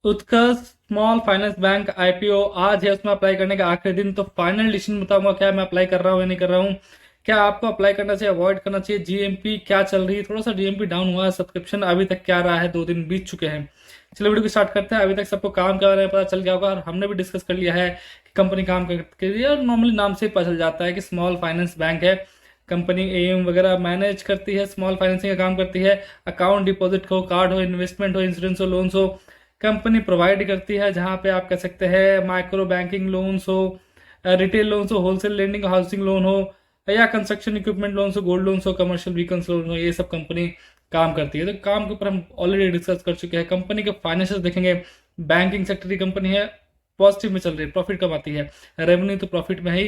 उत्कर्ष small finance bank IPO आज है, उसमें अप्लाई करने का आखिरी दिन। तो फाइनल डिसीजन बताऊंगा क्या मैं अप्लाई कर रहा हूँ या नहीं कर रहा हूँ, क्या आपको अप्लाई करना चाहिए, अवॉइड करना चाहिए, जीएमपी क्या चल रही है। थोड़ा सा जीएमपी डाउन हुआ है, सब्सक्रिप्शन अभी तक क्या रहा है, 2 दिन बीत चुके हैं। चलो वीडियो को स्टार्ट करते हैं। अभी तक सबको काम क्या रहा है पता चल गया होगा, और हमने भी डिस्कस कर लिया है कि कंपनी काम कर रही है। और नॉर्मली नाम से ही पता चल जाता है कि स्मॉल फाइनेंस बैंक है। कंपनी एएम वगैरह मैनेज करती है, स्मॉल फाइनेंसिंग का काम करती है। अकाउंट डिपॉजिट हो, कार्ड हो, इन्वेस्टमेंट हो, इंश्योरेंस हो, लोन्स हो, कंपनी प्रोवाइड करती है। जहाँ पे आप कह सकते हैं माइक्रो बैंकिंग लोन्स हो, रिटेल लोन्स हो, होलसेल लेंडिंग, हाउसिंग लोन हो, या कंस्ट्रक्शन इक्विपमेंट लोन्स हो, गोल्ड लोन्स हो, कमर्शियल व्हीकल्स लोन हो, ये सब कंपनी काम करती है। तो काम के ऊपर हम ऑलरेडी डिस्कस कर चुके हैं। कंपनी के फाइनेंशियल देखेंगे, बैंकिंग सेक्टर की कंपनी है, पॉजिटिव में चल रही है, प्रॉफिट कमाती है, रेवेन्यू तो प्रॉफिट में ही,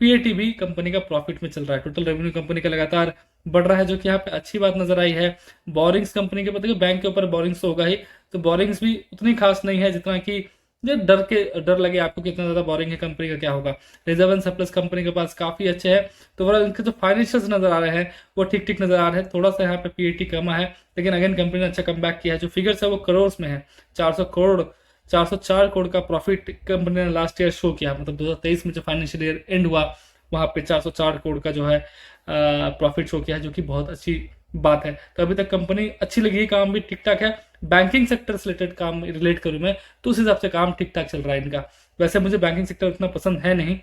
पीएटी भी कंपनी का प्रॉफिट में चल रहा है। टोटल रेवेन्यू कंपनी का लगातार बढ़ रहा है, जो कि यहाँ पे अच्छी बात नजर आई है। बोरिंग्स कंपनी के बताइए, बैंक के ऊपर बोरिंग्स तो होगा ही, तो बोरिंग्स भी उतनी खास नहीं है जितना कि जो डर लगे आपको कितना ज्यादा बोरिंग है कंपनी का क्या होगा। रिजर्व एंड सरप्लस कंपनी के पास काफी अच्छे हैं। तो ओवरऑल इनके जो फाइनेंशियल्स नजर आ रहे हैं वो ठीक ठीक नजर आ रहे हैं। थोड़ा सा यहाँ पे पीएटी कम है, लेकिन अगेन कंपनी ने अच्छा कम किया है। जो फिगर्स है वो करोड़ में है, 400 करोड़, 404 करोड़ का प्रॉफिट कंपनी ने लास्ट ईयर शो किया। मतलब 2023 में जो फाइनेंशियल ईयर एंड हुआ वहां पे 404 करोड़ का जो है प्रॉफिट शो किया है, जो कि बहुत अच्छी बात है। तो अभी तक कंपनी अच्छी लगी है, काम भी ठीक ठाक है। बैंकिंग सेक्टर से रिलेटेड काम रिलेट करूं मैं तो उस हिसाब से काम ठीक ठाक चल रहा है इनका। वैसे मुझे बैंकिंग सेक्टर उतना पसंद है नहीं।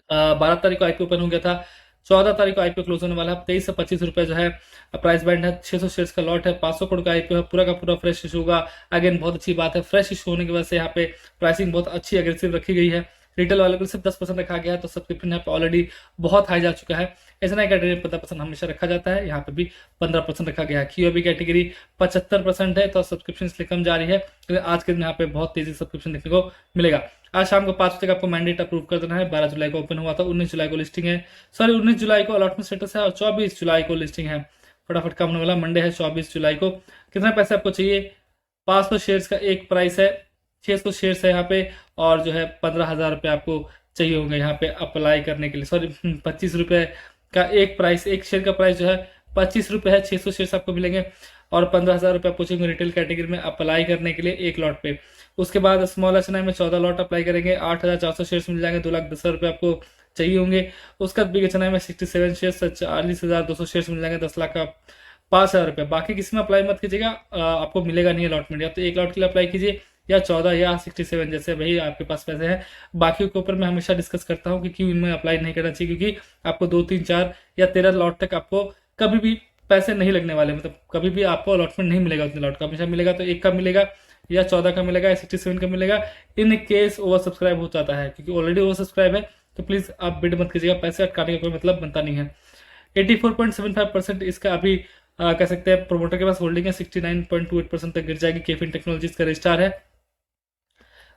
12 तारीख को आईपीओ ओपन हो गया था, 14 तारीख को आईपीओ क्लोज होने वाला है। 23 से 25 रुपए जो है प्राइस बैंड है। 600 शेयर्स का लॉट है, 500 करोड़ का आईपीओ है, पूरा का पूरा फ्रेश इशू होगा। अगेन बहुत अच्छी बात है, फ्रेश इशू होने की वजह से यहाँ पे प्राइसिंग बहुत अच्छी अग्रेसिव रखी गई है। रिटेल वाले को सिर्फ 10% रखा गया है, तो सब्सक्रिप्शन यहाँ पे ऑलरेडी बहुत हाई जा चुका है। ऐसा नहीं कैटेगरी 15% हमेशा रखा जाता है, यहाँ पे भी 15% रखा गया है। क्यूएबी कैटेगरी 75% है, तो सब्सक्रिप्शन इसलिए कम जा रही है, क्योंकि आज के दिन यहाँ पे बहुत तेजी सब्सक्रिप्शन देखने को मिलेगा। आज शाम को 5 बजे तक आपको मैंडेट अप्रूव कर देना है। 12 जुलाई को ओपन हुआ था, 19 जुलाई को लिस्टिंग है, सॉरी 19 जुलाई को अलॉटमेंट स्टेटस है, और 24 जुलाई को लिस्टिंग है। फटाफट काम होने वाला, मंडे है 24 जुलाई को। कितने पैसे आपको चाहिए? 500 शेयर्स का एक प्राइस है, 600 शेयर्स है यहाँ पे, और जो है 15,000 रुपये आपको चाहिए होंगे यहाँ पे अप्लाई करने के लिए। सॉरी 25 रुपये का एक प्राइस, एक शेयर का प्राइस जो है 25 रुपये है। 600 शेयर्स आपको मिलेंगे, और 15,000 रुपये पूछेंगे रिटेल कैटेगरी में अप्लाई करने के लिए एक लॉट पे। उसके बाद स्मॉल एस में 14 लॉट अप्लाई करेंगे, 8,400 शेयर्स मिल जाएंगे, 2,10,000 रुपये आपको चाहिए होंगे। उसके बाद बिग एच में 67 शेयर्स, 40,200 शेयर्स मिल जाएंगे, 10 लाख का 5,000 रुपये। बाकी किसी में अप्लाई मत कीजिएगा, आपको मिलेगा नहीं अलॉटमेंट। या तो एक लॉट के लिए अप्लाई कीजिए, या 14 या 67, जैसे वही आपके पास पैसे हैं। बाकी के ऊपर मैं हमेशा डिस्कस करता हूँ कि क्यों इनमें अप्लाई नहीं करना चाहिए, क्योंकि आपको 2, 3, 4 या 13 लॉट तक आपको कभी भी पैसे नहीं लगने वाले। मतलब कभी भी आपको अलॉटमेंट नहीं मिलेगा उतने लॉट का, हमेशा मिलेगा तो एक का मिलेगा, या 14 का मिलेगा, या 67 का मिलेगा। इन केस ओवर सब्सक्राइब हो जाता है, क्योंकि ऑलरेडी ओवर सब्सक्राइब है, तो प्लीज आप बिड मत कीजिएगा, पैसे अटकाने का कोई मतलब बनता नहीं है। 84.75% इसका अभी कह सकते हैं प्रोमोटर के पास होल्डिंग है। 69.28% तक गिर जाएगी। केफिन टेक्नोलॉजीज का रजिस्ट्रार है।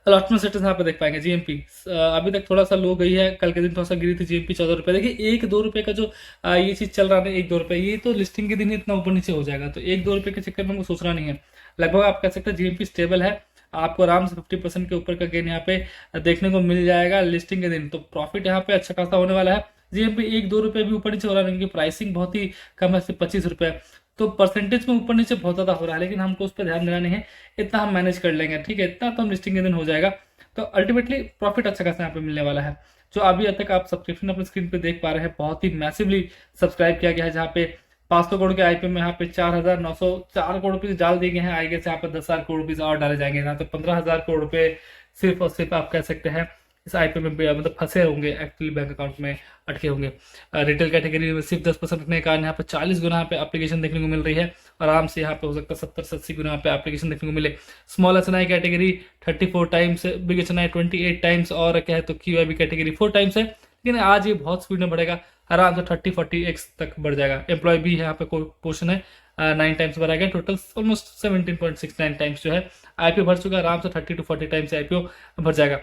अलॉटमेंट स्टेटस यहाँ पे देख पाएंगे। जीएमपी अभी तक थोड़ा सा लो गई है, कल के दिन थोड़ा सा गिरी थी जीएमपी 14 रुपये। देखिए 1-2 रुपये का जो ये चीज चल रहा है, 1-2 रुपये, ये तो लिस्टिंग के दिन ही इतना ऊपर नीचे हो जाएगा, तो 1-2 रुपये के चक्कर में हमको सोचना नहीं है। लगभग आप कह सकते हैं जीएमपी स्टेबल है, आपको आराम से 50% के ऊपर का गेन यहाँ पे देखने को मिल जाएगा लिस्टिंग के दिन। तो प्रॉफिट यहाँ पे अच्छा खासा होने वाला है। जीएमपी 1-2 रुपये भी ऊपर नीचे हो रहा है, क्योंकि प्राइसिंग बहुत ही कम है, सिर्फ 25 रुपये। तो परसेंटेज में ऊपर नीचे बहुत ज्यादा हो रहा है, लेकिन हमको उस पर ध्यान देना नहीं है, इतना हम मैनेज कर लेंगे, ठीक है, इतना तो हम लिस्टिंग के दिन हो जाएगा। तो अल्टीमेटली प्रॉफिट अच्छा खासा यहाँ पे मिलने वाला है। जो अभी तक आप सब्सक्रिप्शन अपने स्क्रीन पे देख पा रहे हैं, बहुत ही मैसिवली सब्सक्राइब किया गया है। जहाँ पे 500 करोड़ के आईपीओ में यहाँ पे 4,904 करोड़ रुपीज डाल दिए गए हैं। आई गेस यहाँ पे 10,000 करोड़ रुपीज और डाले जाएंगे, यहाँ तो 15,000 करोड़ रुपए सिर्फ और सिर्फ आप कह सकते हैं इस आईपीओ में मतलब फंसे होंगे, एक्चुअली बैंक अकाउंट में अटके होंगे। रिटेल कैटेगरी में सिर्फ 10% रखने के कारण यहाँ पे 40 गुना यहाँ पे एप्लीकेशन देखने को मिल रही है। आराम से यहाँ पे हो सकता है 70 से 80 गुना यहाँ पे एप्लीकेशन देखने को मिले। Small S category 34 times, big H 28 times, और क्या है तो क्यूआईबी कैटेगरी 4 टाइम्स है। लेकिन आज ये बहुत स्पीड में बढ़ेगा, आराम से 30-40x तक बढ़ जाएगा। एम्प्लॉय भी यहाँ पे कोई पोर्शन है 9 टाइम्स बढ़ा गया, टोटल ऑलमोस्ट 17.69 टाइम्स जो है आईपीओ भर चुका है। आराम से 30 to 40 टाइम्स आईपीओ भर जाएगा।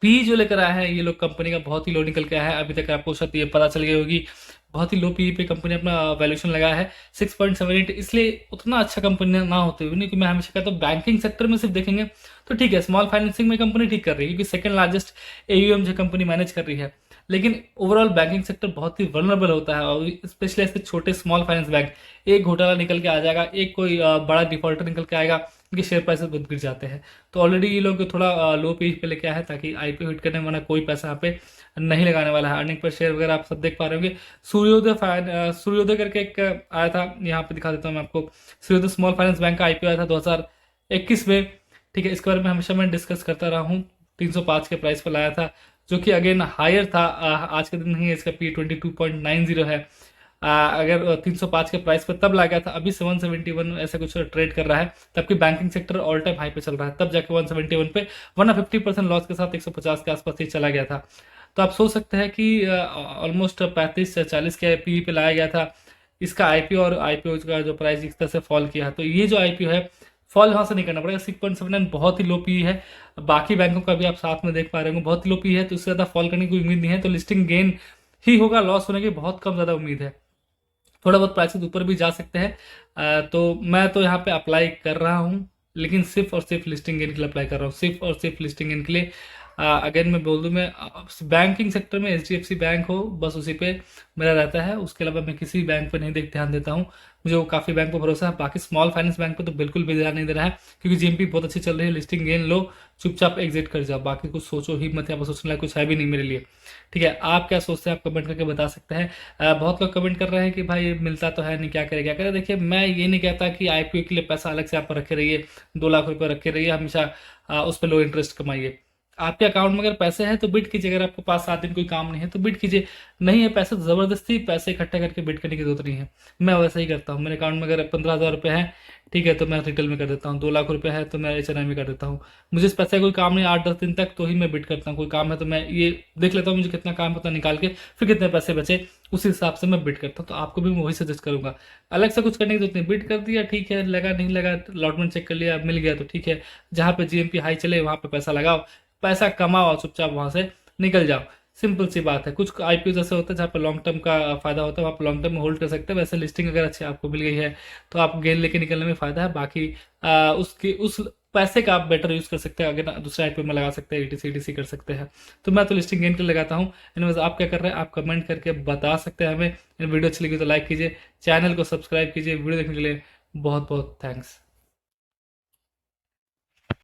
पी जो लेकर आया है ये लोग कंपनी का बहुत ही लो निकल के आया है। अभी तक आपको शायद ये पता चल गई होगी, बहुत ही लो पी पे कंपनी अपना वैल्यूएशन लगाया है 6.78। इसलिए उतना अच्छा कंपनी ना होते हुए, नहीं कि मैं हमेशा कहता हूँ बैंकिंग सेक्टर में सिर्फ देखेंगे तो ठीक है, स्मॉल फाइनेंसिंग में कंपनी ठीक कर रही है क्योंकि सेकंड लार्जेस्ट एयूएम जो कंपनी मैनेज कर रही है। लेकिन ओवरऑल बैंकिंग सेक्टर बहुत ही वल्नरेबल होता है, और स्पेशली ऐसे छोटे स्मॉल फाइनेंस बैंक, एक घोटाला निकल के आ जाएगा, एक कोई बड़ा डिफॉल्टर निकल के आएगा, इनके शेयर प्राइसेस बहुत गिर जाते हैं। तो ऑलरेडी ये लोग थोड़ा लो पेज पे लेके आए हैं ताकि आईपीओ हिट करने वाला कोई पैसा यहाँ पे नहीं लगाने वाला है। अर्निंग पर शेयर वगैरह आप सब देख पा रहे होंगे। सूर्योदय करके एक आया था, यहाँ पे दिखा देता हूँ मैं आपको। सूर्योदय स्मॉल फाइनेंस बैंक का आईपीओ आया था 2021 में। ठीक है, इसके बारे में हमेशा मैं डिस्कस करता रहा हूँ। 305 के प्राइस पर लाया था, जो कि अगेन हायर था। आज के दिन नहीं है, इसका P22.90 है। अगर 305 के प्राइस पर तब ला गया था, अभी 171 ऐसा कुछ ट्रेड कर रहा है, तब कि banking sector all time high पे चल रहा है, तब जाके 171 पे, वरना 50% लॉस के साथ 150 के आसपास ही चला गया था। तो आप सोच सकते हैं कि ऑलमोस्ट 35 से 40 के पी पे लाया गया था इसका आईपीओ, और आईपीओ का जो प्राइस इस तरह से फॉल किया। तो ये जो आईपीओ है, फॉल यहाँ से नहीं करना पड़ेगा। 6.79 बहुत ही लो पी है। बाकी बैंकों का भी आप साथ में देख पा रहे होंगे, बहुत ही लो पी है, तो इससे ज़्यादा फॉल करने की कोई उम्मीद नहीं है। तो लिस्टिंग गेन ही होगा, लॉस होने की बहुत कम ज़्यादा उम्मीद है। थोड़ा बहुत प्राइसेस ऊपर भी जा सकते हैं। तो मैं तो यहाँ पे अप्लाई कर रहा हूँ, लेकिन सिर्फ और सिर्फ लिस्टिंग गेन के लिए अप्लाई कर रहा हूँ, सिर्फ और सिर्फ लिस्टिंग गेन के लिए। अगेन मैं बोल दूँ, मैं बैंकिंग सेक्टर में HDFC बैंक हो बस उसी पे मेरा रहता है, उसके अलावा मैं किसी बैंक पर नहीं ध्यान देता हूँ। मुझे वो काफ़ी बैंक पर भरोसा है, बाकी स्मॉल फाइनेंस बैंक पे तो बिल्कुल भी ध्यान नहीं दे रहा है, क्योंकि जीएमपी बहुत अच्छी चल रही है। लिस्टिंग गेन लो, चुपचाप एग्जिट कर जाओ, बाकी कुछ सोचो ही मत, यहाँ पर सोचने लायक कुछ है भी नहीं मेरे लिए। ठीक है, आप क्या सोचते हैं आप कमेंट करके बता सकते हैं। बहुत लोग कमेंट कर रहे हैं कि भाई मिलता तो है नहीं, क्या करे क्या करे। देखिए, मैं ये नहीं कहता कि आईपीओ के लिए पैसा अलग से आप रखे रहिए, 2 लाख रुपए रखे रहिए हमेशा, उस पर लो इंटरेस्ट कमाइए। आपके अकाउंट में अगर पैसे हैं तो बिड कीजिए, अगर आपके पास 7 दिन कोई काम नहीं है तो बिड कीजिए। नहीं है पैसे तो जबरदस्ती पैसे इकट्ठा करके बिड करने की जरूरत नहीं है। मैं वैसा ही करता हूँ। मेरे अकाउंट में अगर 15,000 रुपये है, ठीक है, तो मैं रिटेल में कर देता हूँ। 2 लाख रुपए है तो मैं HNI में कर देता हूँ। मुझे इस पैसे का कोई काम नहीं, 8-10 दिन तक तो ही मैं बिड करता हूँ। कोई काम है तो मैं ये देख लेता हूँ मुझे कितना काम होता है, निकाल के फिर कितने पैसे बचे उसी हिसाब से मैं बिड करता हूँ। तो आपको भी मैं वही सजेस्ट करूंगा, अलग से कुछ करने की जरूरत नहीं। बिड कर दिया, ठीक है, लगा नहीं लगा, अलॉटमेंट चेक कर लिया, मिल गया तो ठीक है। जहाँ पे जीएमपी हाई चले वहाँ पे पैसा लगाओ, पैसा कमाओ, चुपचाप वहां से निकल जाओ। सिंपल सी बात है। कुछ आईपीओ जैसे होता है जहाँ पर लॉन्ग टर्म का फायदा होता है, वहाँ पर लॉन्ग टर्म में होल्ड कर सकते हैं। वैसे लिस्टिंग अगर अच्छी आपको मिल गई है तो आप गेन लेके निकलने में फायदा है। बाकी उसकी उस पैसे का आप बेटर यूज कर सकते हैं, अगर दूसरे आईपीओ में लगा सकते हैं, ETC कर सकते हैं। तो मैं तो लिस्टिंग गेन के लिए लगाता हूँ। एनीवेज, आप क्या कर रहे हैं आप कमेंट करके बता सकते हैं हमें। वीडियो अच्छी लगी तो लाइक कीजिए, चैनल को सब्सक्राइब कीजिए। वीडियो देखने के लिए बहुत बहुत थैंक्स।